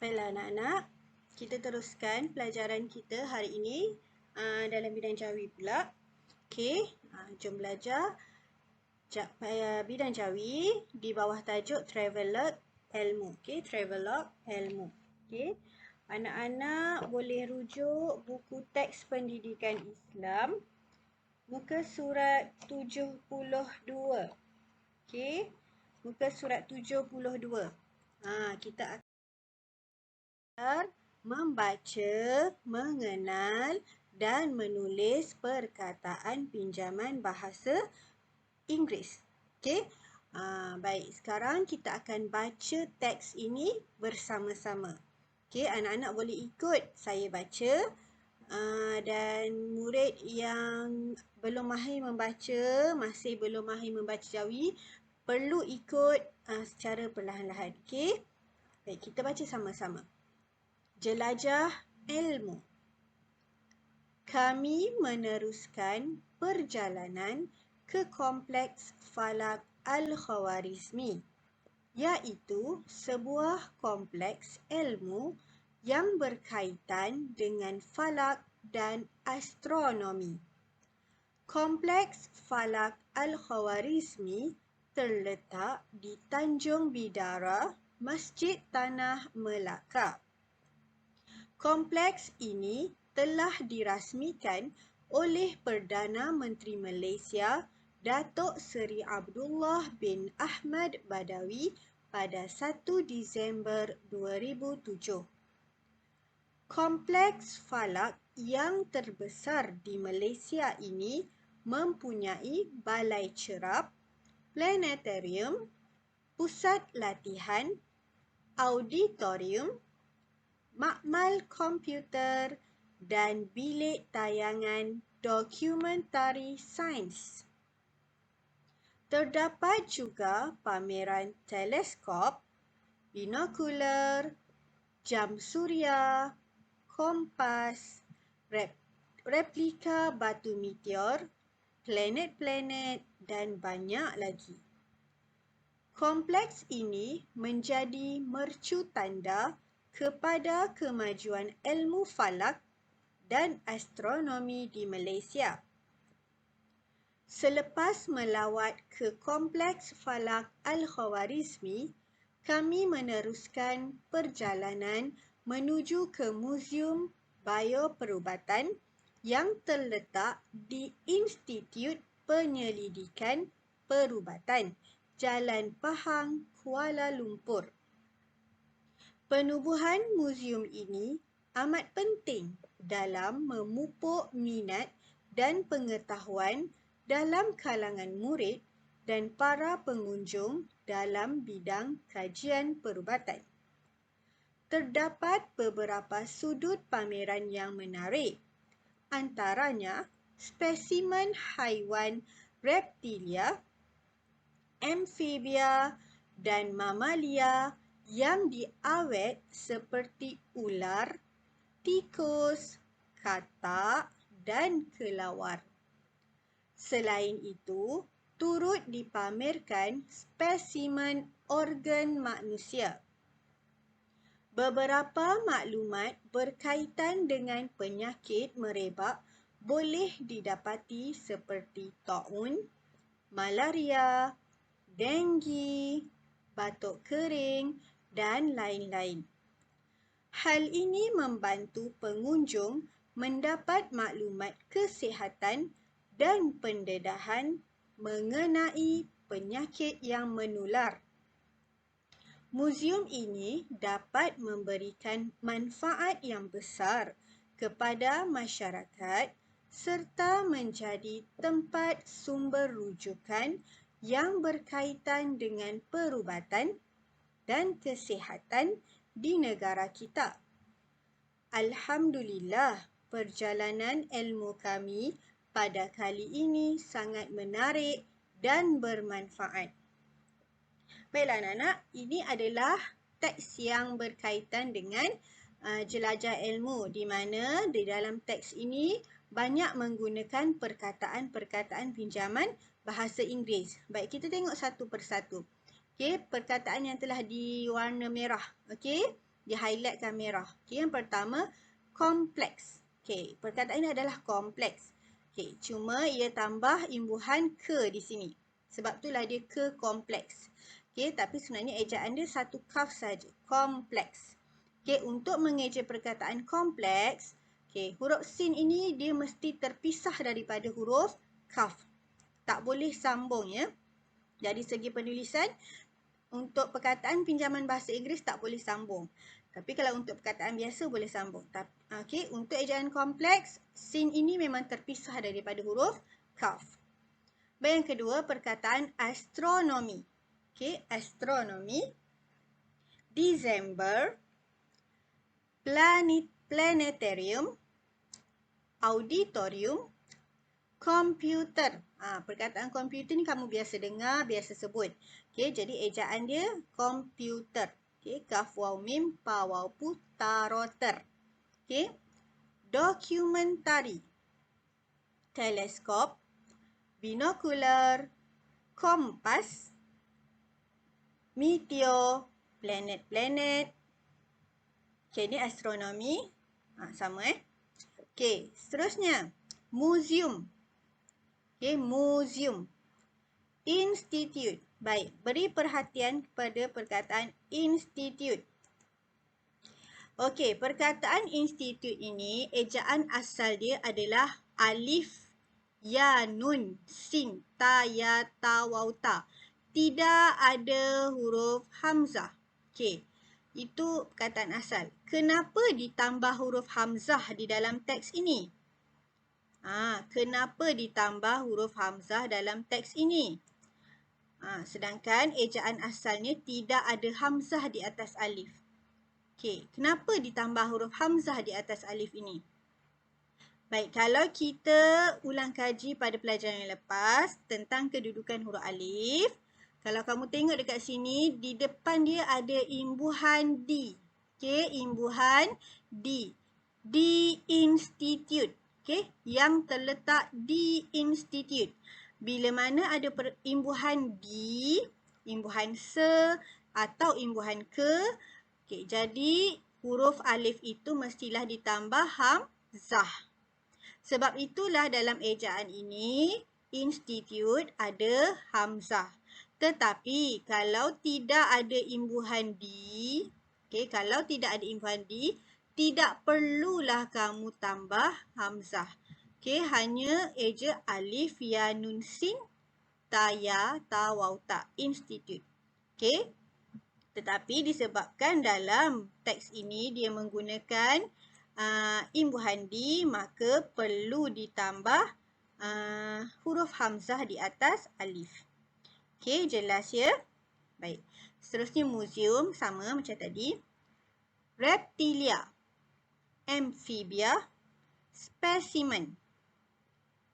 Baiklah anak-anak, kita teruskan pelajaran kita hari ini dalam bidang Jawi pula. Okey, jom belajar bidang Jawi di bawah tajuk Travelog Ilmu. Okey, Travelog Ilmu. Okey, anak-anak boleh rujuk buku teks pendidikan Islam muka surat 72. Okey, muka surat 72. Kita akan membaca, mengenal dan menulis perkataan pinjaman bahasa Inggeris. Okey. Baik, sekarang kita akan baca teks ini bersama-sama. Okey, anak-anak boleh ikut saya baca. Dan murid yang belum mahir membaca, masih belum mahir membaca Jawi, perlu ikut secara perlahan-lahan. Okey. Baik, kita baca sama-sama. Jelajah ilmu. Kami meneruskan perjalanan ke kompleks Falak Al-Khawarizmi, iaitu sebuah kompleks ilmu yang berkaitan dengan falak dan astronomi. Kompleks Falak Al-Khawarizmi terletak di Tanjung Bidara, Masjid Tanah Melaka. Kompleks ini telah dirasmikan oleh Perdana Menteri Malaysia Datuk Seri Abdullah bin Ahmad Badawi pada 1 Disember 2007. Kompleks falak yang terbesar di Malaysia ini mempunyai balai cerap, planetarium, pusat latihan, auditorium, makmal komputer dan bilik tayangan dokumentari sains. Terdapat juga pameran teleskop, binokular, jam suria, kompas, replika batu meteor, planet-planet dan banyak lagi. Kompleks ini menjadi mercu tanda kepada kemajuan ilmu falak dan astronomi di Malaysia. Selepas melawat ke Kompleks Falak Al-Khawarizmi, kami meneruskan perjalanan menuju ke Muzium Bioperubatan yang terletak di Institut Penyelidikan Perubatan, Jalan Pahang, Kuala Lumpur. Penubuhan muzium ini amat penting dalam memupuk minat dan pengetahuan dalam kalangan murid dan para pengunjung dalam bidang kajian perubatan. Terdapat beberapa sudut pameran yang menarik, antaranya spesimen haiwan reptilia, amfibia dan mamalia yang diawet seperti ular, tikus, katak dan kelawar. Selain itu, turut dipamerkan spesimen organ manusia. Beberapa maklumat berkaitan dengan penyakit merebak boleh didapati seperti taun, malaria, denggi, batuk kering dan lain-lain. Hal ini membantu pengunjung mendapat maklumat kesihatan dan pendedahan mengenai penyakit yang menular. Muzium ini dapat memberikan manfaat yang besar kepada masyarakat serta menjadi tempat sumber rujukan yang berkaitan dengan perubatan dan kesihatan di negara kita. Alhamdulillah, perjalanan ilmu kami pada kali ini sangat menarik dan bermanfaat. Baiklah anak-anak, ini adalah teks yang berkaitan dengan jelajah ilmu, di mana di dalam teks ini banyak menggunakan perkataan-perkataan pinjaman bahasa Inggeris. Baik, kita tengok satu persatu. Okey, perkataan yang telah diwarna merah. Okey, Dia highlightkan merah. Okay, yang pertama, kompleks. Okay, perkataan ini adalah kompleks. Okay, cuma ia tambah imbuhan ke di sini. Sebab itulah dia ke kompleks. Okay, tapi sebenarnya ejaan dia satu kaf saja. Kompleks. Okay, untuk mengeja perkataan kompleks, okay, huruf sin ini dia mesti terpisah daripada huruf kaf. Tak boleh sambung ya. Dari segi penulisan, untuk perkataan pinjaman bahasa Inggeris tak boleh sambung. Tapi kalau untuk perkataan biasa boleh sambung. Okay, untuk ejaan kompleks, sin ini memang terpisah daripada huruf kaf. Yang kedua, perkataan astronomi. Okay, astronomi. December. Planetarium. Auditorium. Komputer. Perkataan komputer ni kamu biasa dengar, biasa sebut. Okay, jadi ejaan dia komputer. Okay, kaf waw mim pa waw pu ta ro ter. Okay, dokumentari. Teleskop. Binokular. Kompas. Meteor. Planet-planet. Okay, ni astronomi. Sama Okay, seterusnya. Museum. Okay, museum. Institute. Baik, beri perhatian kepada perkataan institute. Okey, perkataan institute ini, ejaan asal dia adalah alif, ya, nun, sin, ta, ya, ta, waw, ta. Tidak ada huruf hamzah. Okey, itu perkataan asal. Kenapa ditambah huruf hamzah di dalam teks ini? Kenapa ditambah huruf hamzah dalam teks ini? Sedangkan ejaan asalnya tidak ada hamzah di atas alif. Okey, kenapa ditambah huruf hamzah di atas alif ini? Baik, kalau kita ulang kaji pada pelajaran yang lepas tentang kedudukan huruf alif, kalau kamu tengok dekat sini, di depan dia ada imbuhan di. Okey, imbuhan di. Di institute. Okey, yang terletak di institute. Bila mana ada imbuhan di, imbuhan se atau imbuhan ke, okay, jadi huruf alif itu mestilah ditambah hamzah. Sebab itulah dalam ejaan ini, institute ada hamzah. Tetapi kalau tidak ada imbuhan di, okay, kalau tidak ada imbuhan di, tidak perlulah kamu tambah hamzah. Okay, hanya eja alif, ya, nun, sin, ta, ya, ta, waw, ta. Institute. Okay. Tetapi disebabkan dalam teks ini dia menggunakan imbuhan di, maka perlu ditambah huruf hamzah di atas alif. Okay, jelas ya? Baik. Seterusnya museum, sama macam tadi. Reptilia. Amphibia. Specimen.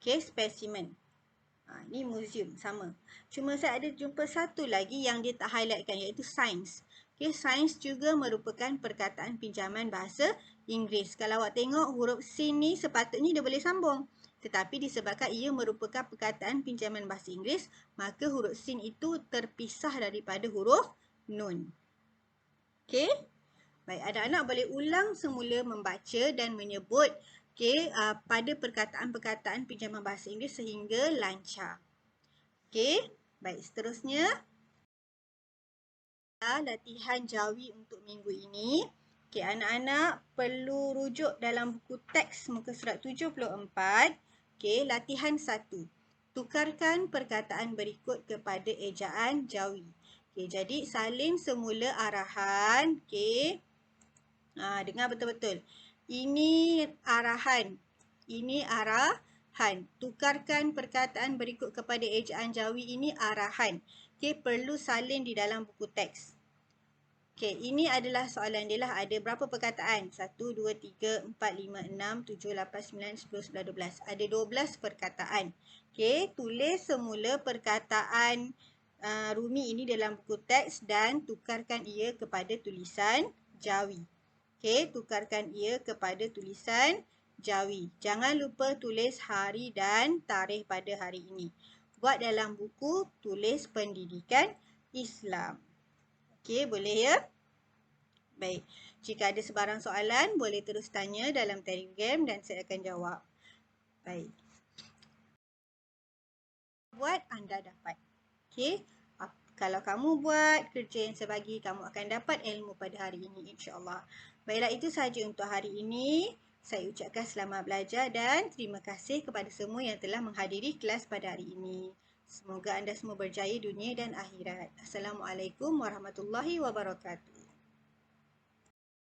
Okay, specimen. Ini museum, sama. Cuma saya ada jumpa satu lagi yang dia tak highlightkan, iaitu science. Okay, science juga merupakan perkataan pinjaman bahasa Inggeris. Kalau awak tengok huruf sin ni sepatutnya dia boleh sambung. Tetapi disebabkan ia merupakan perkataan pinjaman bahasa Inggeris, maka huruf sin itu terpisah daripada huruf nun. Okay? Baik, anak-anak boleh ulang semula membaca dan menyebut pada perkataan-perkataan pinjaman bahasa Inggeris sehingga lancar. Okey, baik, seterusnya latihan jawi untuk minggu ini. Okey, anak-anak perlu rujuk dalam buku teks muka surat 74. Okey, latihan 1. Tukarkan perkataan berikut kepada ejaan jawi. Okey, jadi salin semula arahan. Okey. Dengar betul-betul. Ini arahan. Ini arahan. Tukarkan perkataan berikut kepada ejaan jawi, ini arahan. Okey, perlu salin di dalam buku teks. Okey, ini adalah soalan dia lah. Ada berapa perkataan? 1, 2, 3, 4, 5, 6, 7, 8, 9, 10, 11, 12. Ada 12 perkataan. Okey, tulis semula perkataan Rumi ini dalam buku teks dan tukarkan ia kepada tulisan jawi. Okey, tukarkan ia kepada tulisan jawi. Jangan lupa tulis hari dan tarikh pada hari ini. Buat dalam buku tulis pendidikan Islam. Okey, boleh ya? Baik, jika ada sebarang soalan, boleh terus tanya dalam Telegram dan saya akan jawab. Baik. Buat, anda dapat. Okey, kalau kamu buat kerja yang saya bagi, kamu akan dapat ilmu pada hari ini, insyaAllah. Baiklah, itu sahaja untuk hari ini. Saya ucapkan selamat belajar dan terima kasih kepada semua yang telah menghadiri kelas pada hari ini. Semoga anda semua berjaya dunia dan akhirat. Assalamualaikum warahmatullahi wabarakatuh.